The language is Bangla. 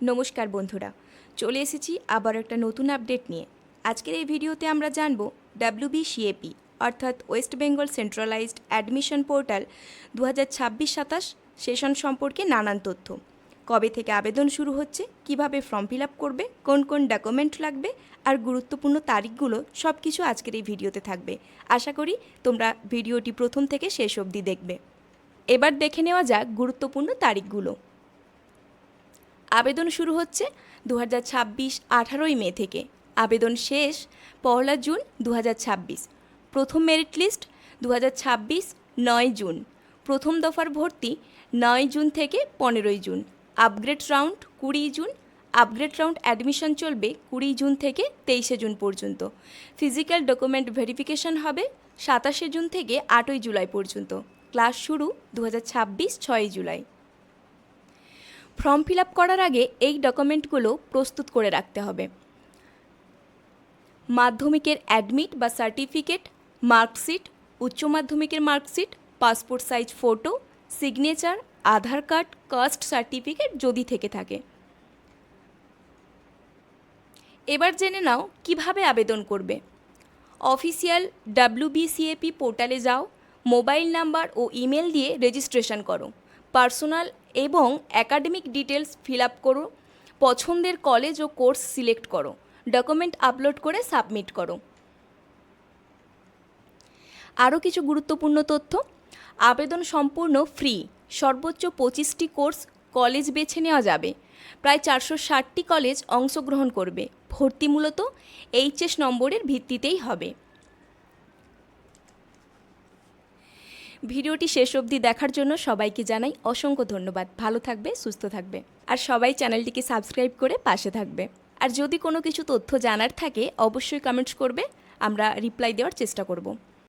নমস্কার বন্ধুরা, চলে এসেছি আবার একটা নতুন আপডেট নিয়ে। আজকের এই ভিডিওতে আমরা জানব WBCAP অর্থাৎ West Bengal centralised admission portal 2026-27 session সম্পর্কে নানান তথ্য। কবে থেকে আবেদন শুরু হচ্ছে, কিভাবে ফর্ম ফিল আপ করবে, কোন কোন ডকুমেন্ট লাগবে আর গুরুত্বপূর্ণ তারিখগুলো সব কিছু আজকের এই ভিডিওতে থাকবে। আশা করি তোমরা ভিডিওটি প্রথম থেকে শেষ অবধি দেখবে। এবার দেখে নেওয়া যাক গুরুত্বপূর্ণ তারিখগুলো। আবেদন শুরু হচ্ছে 2026 18ই মে থেকে। আবেদন শেষ 1 জুন 2026। প্রথম মেরিট লিস্ট 2026 9 জুন। প্রথম দফার ভর্তি 9 জুন থেকে 15ই June. Upgrade round 20 June. Upgrade round admission চলবে 20 জুন থেকে 23 জুন পর্যন্ত। ফিজিক্যাল ডকুমেন্ট ভেরিফিকেশন হবে 27 জুন থেকে 8ই জুলাই পর্যন্ত। ক্লাস শুরু 2026 6 জুলাই। ফর্ম ফিল আপ করার আগে এই ডকুমেন্টগুলো প্রস্তুত করে রাখতে হবে। মাধ্যমিকের অ্যাডমিট বা সার্টিফিকেট, মার্কশিট, উচ্চ মাধ্যমিকের marksheet, passport size photo, signature, Aadhaar card, caste certificate যদি থেকে থাকে। এবার জেনে নাও কিভাবে আবেদন করবে। অফিসিয়াল WBCAP পোর্টালে যাও, মোবাইল নাম্বার ও ইমেল দিয়ে রেজিস্ট্রেশন করো, পার্সোনাল এবং অ্যাকাডেমিক ডিটেলস ফিল আপ করো, পছন্দের কলেজ ও কোর্স সিলেক্ট করো, ডকুমেন্ট আপলোড করে সাবমিট করো। আরও কিছু গুরুত্বপূর্ণ তথ্য। আবেদন সম্পূর্ণ ফ্রি। সর্বোচ্চ 25টি কোর্স কলেজ বেছে নেওয়া যাবে। প্রায় 460টি কলেজ অংশগ্রহণ করবে। ভর্তি মূলত HS নম্বরের ভিত্তিতেই হবে। ভিডিওটি শেষ অবধি দেখার জন্য সবাইকে জানাই অসংখ্য ধন্যবাদ। ভালো থাকবে, সুস্থ থাকবে আর সবাই চ্যানেলটিকে সাবস্ক্রাইব করে পাশে থাকবে। আর যদি কোনো কিছু তথ্য জানার থাকে অবশ্যই কমেন্টস করবে, আমরা রিপ্লাই দেওয়ার চেষ্টা করব।